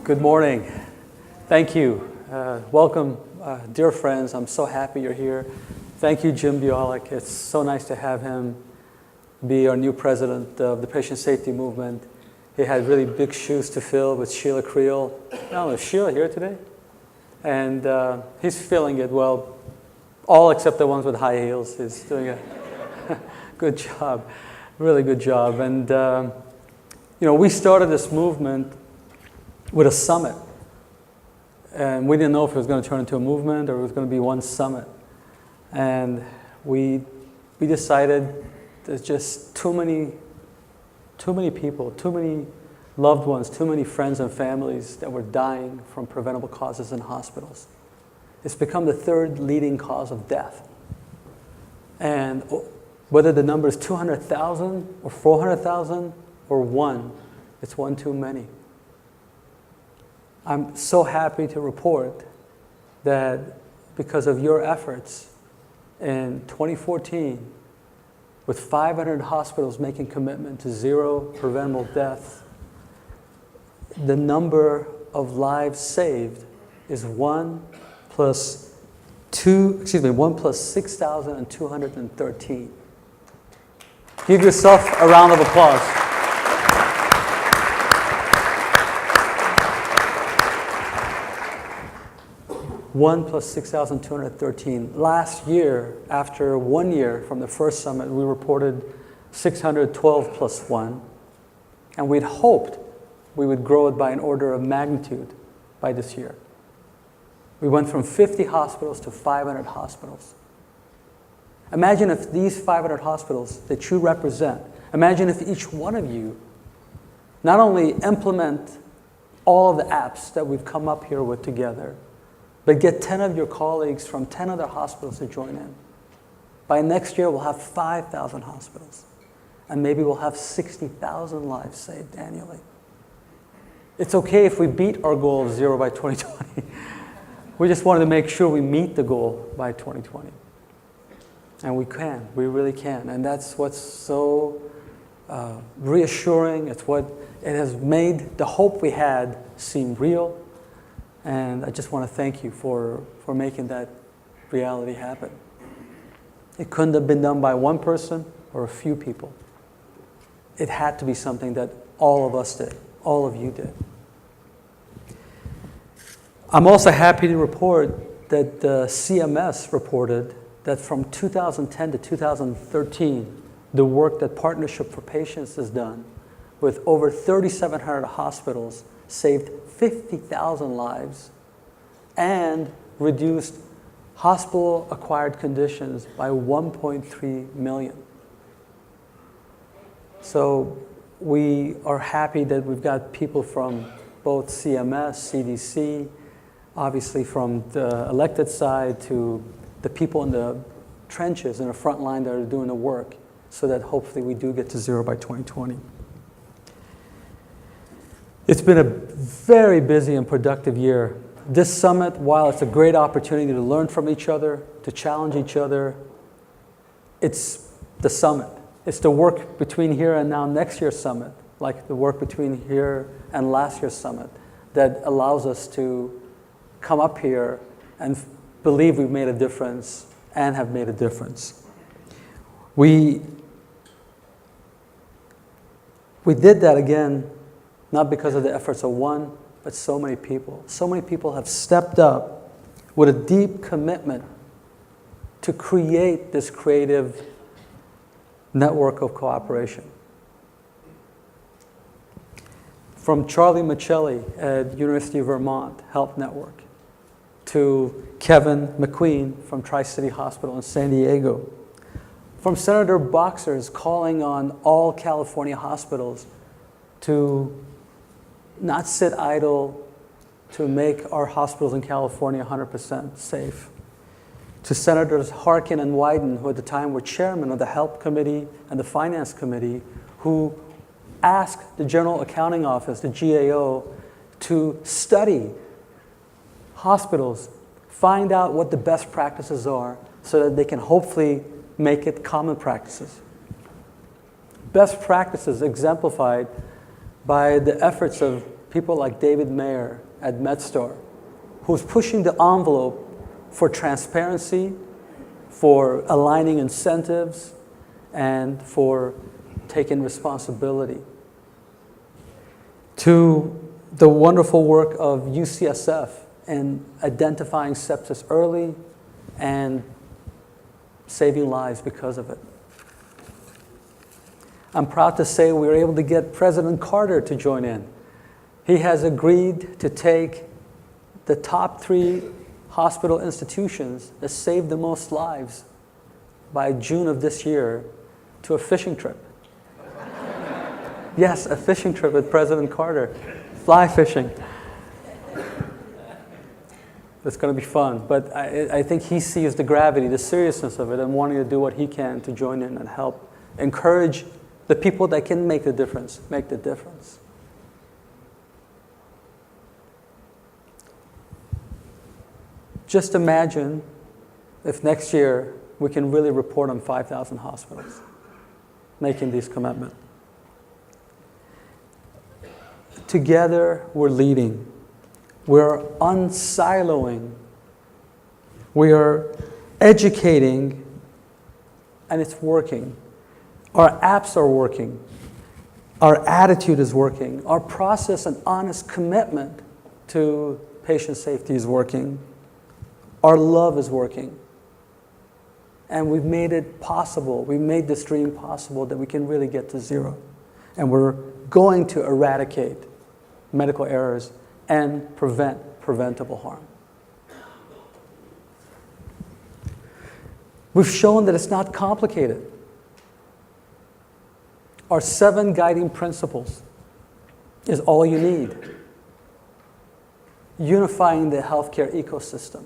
Good morning. Thank you. Welcome, dear friends. I'm so happy you're here. Thank you, Jim Bialik. It's so nice to have him be our new president of the patient safety movement. He had really big shoes to fill with Sheila Creel. No, is Sheila here today? And he's filling it well, all except the ones with high heels. He's doing a good job, really good job. And we started this movement with a summit. And we didn't know if it was going to turn into a movement or it was going to be one summit. And we decided there's just too many people, too many loved ones, too many friends and families that were dying from preventable causes in hospitals. It's become the third leading cause of death. And whether the number is 200,000 or 400,000 or one, it's one too many. I'm so happy to report that because of your efforts in 2014, with 500 hospitals making commitment to zero preventable death, the number of lives saved is 1 plus 6,213. Give yourself a round of applause. 1 plus 6,213. Last year, after 1 year from the first summit, we reported 612 plus 1. And we'd hoped we would grow it by an order of magnitude by this year. We went from 50 hospitals to 500 hospitals. Imagine if these 500 hospitals that you represent, imagine if each one of you not only implement all of the apps that we've come up here with together, but get 10 of your colleagues from 10 other hospitals to join in. By next year, we'll have 5,000 hospitals. And maybe we'll have 60,000 lives saved annually. It's okay if we beat our goal of zero by 2020. We just wanted to make sure we meet the goal by 2020. And we can, we really can. And that's what's so reassuring. It's what it has made the hope we had seem real. And I just want to thank you for making that reality happen. It couldn't have been done by one person or a few people. It had to be something that all of us did, all of you did. I'm also happy to report that the CMS reported that from 2010 to 2013, the work that Partnership for Patients has done with over 3,700 hospitals saved 50,000 lives and reduced hospital-acquired conditions by 1.3 million. So we are happy that we've got people from both CMS, CDC, obviously from the elected side to the people in the trenches, in the front line that are doing the work, so that hopefully we do get to zero by 2020. It's been a very busy and productive year. This summit, while it's a great opportunity to learn from each other, to challenge each other, it's the summit. It's the work between here and now next year's summit, like the work between here and last year's summit, that allows us to come up here and believe we've made a difference and have made a difference. We did that again, not because of the efforts of one, but so many people. So many people have stepped up with a deep commitment to create this creative network of cooperation. From Charlie Michelli at University of Vermont Health Network to Kevin McQueen from Tri-City Hospital in San Diego. From Senator Boxer's calling on all California hospitals to not sit idle, to make our hospitals in California 100% safe. To Senators Harkin and Wyden, who at the time were chairmen of the Health Committee and the Finance Committee, who asked the General Accounting Office, the GAO, to study hospitals, find out what the best practices are so that they can hopefully make it common practices. Best practices exemplified by the efforts of people like David Mayer at MedStar, who's pushing the envelope for transparency, for aligning incentives, and for taking responsibility. To the wonderful work of UCSF in identifying sepsis early and saving lives because of it. I'm proud to say we were able to get President Carter to join in. He has agreed to take the top 3 hospital institutions that save the most lives by June of this year to a fishing trip. Yes, a fishing trip with President Carter, fly fishing. It's going to be fun, but I think he sees the gravity, the seriousness of it, and wanting to do what he can to join in and help encourage the people that can make the difference, make the difference. Just imagine if next year we can really report on 5,000 hospitals making these commitments. Together, we're leading. We're unsiloing. We are educating, and it's working. Our apps are working. Our attitude is working. Our process and honest commitment to patient safety is working. Our love is working. And we've made it possible. We've made this dream possible that we can really get to zero. And we're going to eradicate medical errors and prevent preventable harm. We've shown that it's not complicated. Our 7 guiding principles is all you need. Unifying the healthcare ecosystem.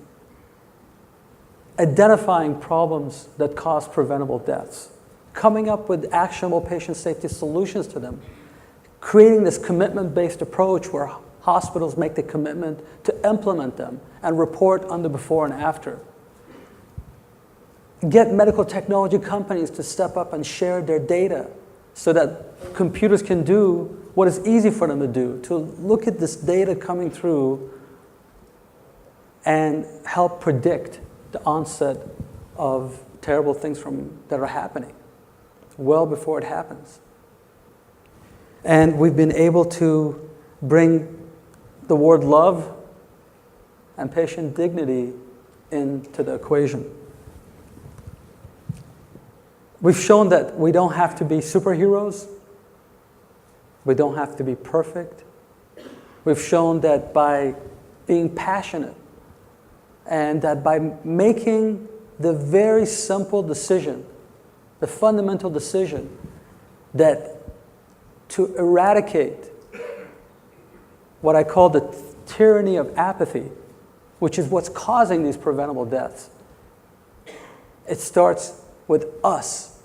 Identifying problems that cause preventable deaths. Coming up with actionable patient safety solutions to them. Creating this commitment-based approach where hospitals make the commitment to implement them and report on the before and after. Get medical technology companies to step up and share their data so that computers can do what is easy for them to do, to look at this data coming through and help predict the onset of terrible things that are happening well before it happens. And we've been able to bring the word love and patient dignity into the equation. We've shown that we don't have to be superheroes. We don't have to be perfect. We've shown that by being passionate and that by making the very simple decision, the fundamental decision that to eradicate what I call the tyranny of apathy, which is what's causing these preventable deaths. It starts with us.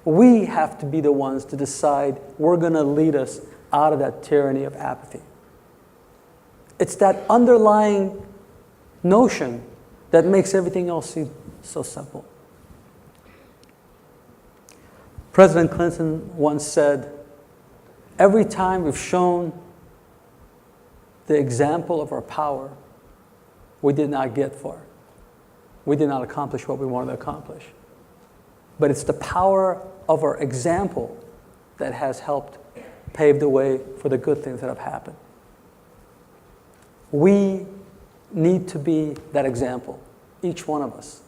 We have to be the ones to decide we're going to lead us out of that tyranny of apathy. It's that underlying notion that makes everything else seem so simple. President Clinton once said, every time we've shown the example of our power, we did not get far. We did not accomplish what we wanted to accomplish. But it's the power of our example that has helped pave the way for the good things that have happened. We need to be that example, each one of us.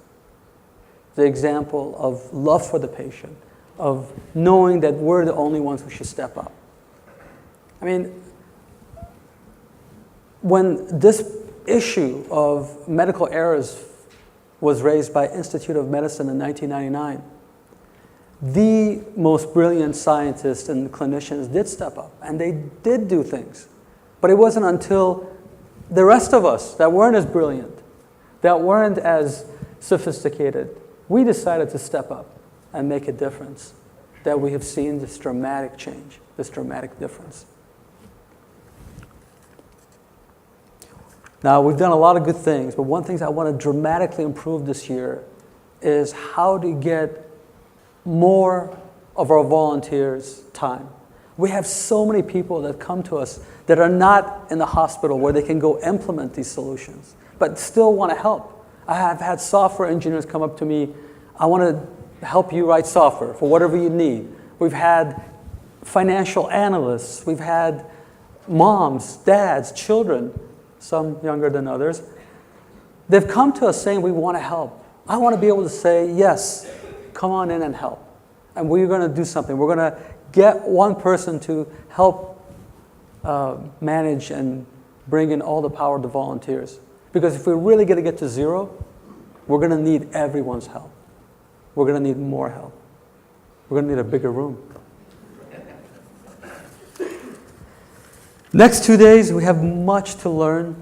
The example of love for the patient, of knowing that we're the only ones who should step up. I mean, when this issue of medical errors was raised by Institute of Medicine in 1999, the most brilliant scientists and clinicians did step up, and they did do things. But it wasn't until the rest of us that weren't as brilliant, that weren't as sophisticated, we decided to step up and make a difference, that we have seen this dramatic change, this dramatic difference. Now, we've done a lot of good things, but one thing I want to dramatically improve this year is how to get more of our volunteers' time. We have so many people that come to us that are not in the hospital where they can go implement these solutions, but still want to help. I have had software engineers come up to me, I want to help you write software for whatever you need. We've had financial analysts, we've had moms, dads, children, some younger than others. They've come to us saying, we want to help. I want to be able to say, yes, come on in and help. And we're going to do something. We're going to get one person to help manage and bring in all the power of the volunteers. Because if we're really going to get to zero, we're going to need everyone's help. We're going to need more help. We're going to need a bigger room. Next 2 days, we have much to learn,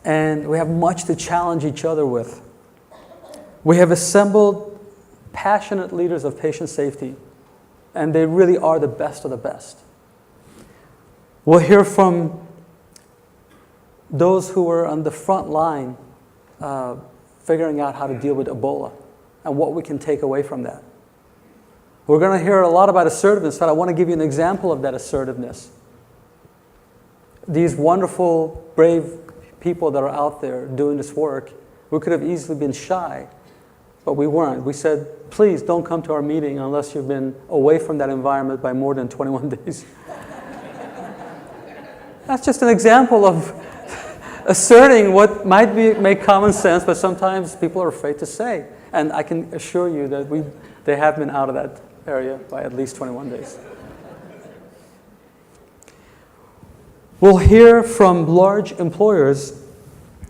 and we have much to challenge each other with. We have assembled passionate leaders of patient safety, and they really are the best of the best. We'll hear from those who are on the front line figuring out how to deal with Ebola and what we can take away from that. We're going to hear a lot about assertiveness, but I want to give you an example of that assertiveness. These wonderful, brave people that are out there doing this work, we could have easily been shy, but we weren't. We said, please don't come to our meeting unless you've been away from that environment by more than 21 days. That's just an example of asserting what might make common sense, but sometimes people are afraid to say. And I can assure you that they have been out of that area by at least 21 days. We'll hear from large employers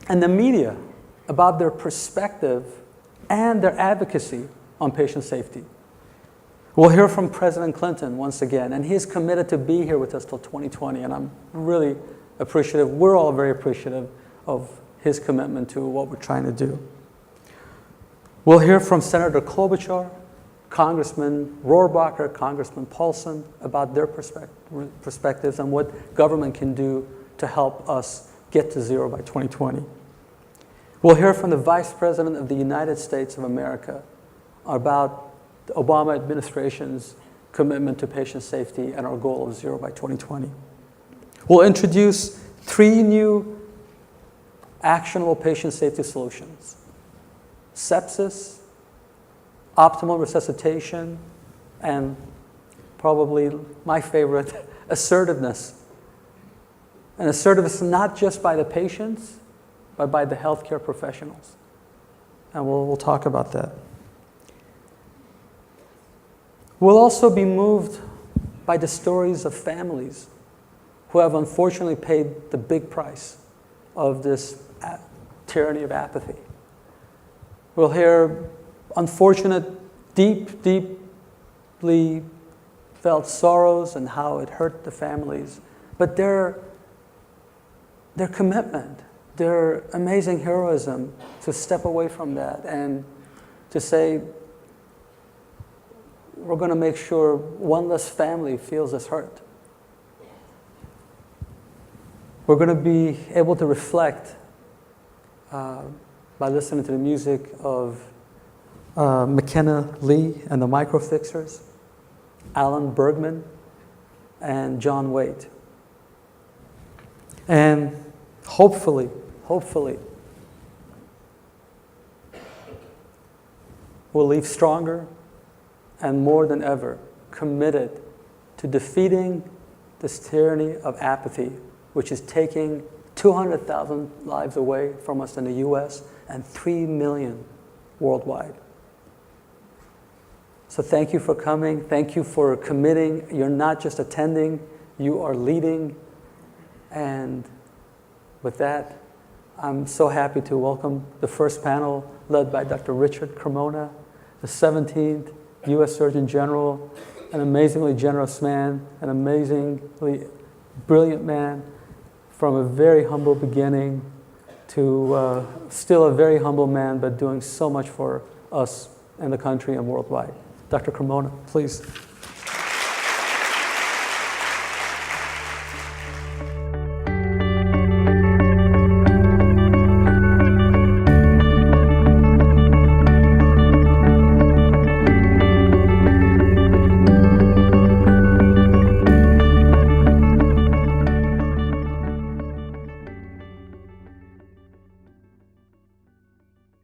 and the media about their perspective and their advocacy on patient safety. We'll hear from President Clinton once again, and he's committed to be here with us till 2020, and I'm really appreciative. We're all very appreciative of his commitment to what we're trying to do. We'll hear from Senator Klobuchar, Congressman Rohrabacher, Congressman Paulson about their perspectives and what government can do to help us get to zero by 2020. We'll hear from the Vice President of the United States of America about the Obama administration's commitment to patient safety and our goal of zero by 2020. We'll introduce 3 new actionable patient safety solutions: sepsis, optimal resuscitation, and probably my favorite, assertiveness. And assertiveness not just by the patients, but by the healthcare professionals. And we'll talk about that. We'll also be moved by the stories of families who have unfortunately paid the big price of this tyranny of apathy. We'll hear unfortunate, deeply felt sorrows and how it hurt the families. But their commitment, their amazing heroism to step away from that and to say, we're going to make sure one less family feels this hurt. We're going to be able to reflect by listening to the music of McKenna Lee and the Microfixers, Alan Bergman, and John Waite. And hopefully, we'll leave stronger and more than ever committed to defeating this tyranny of apathy, which is taking 200,000 lives away from us in the US and 3 million worldwide. So thank you for coming. Thank you for committing. You're not just attending, you are leading. And with that, I'm so happy to welcome the first panel led by Dr. Richard Cremona, the 17th US Surgeon General, an amazingly generous man, an amazingly brilliant man, from a very humble beginning to still a very humble man, but doing so much for us and the country and worldwide. Dr. Cremona, please.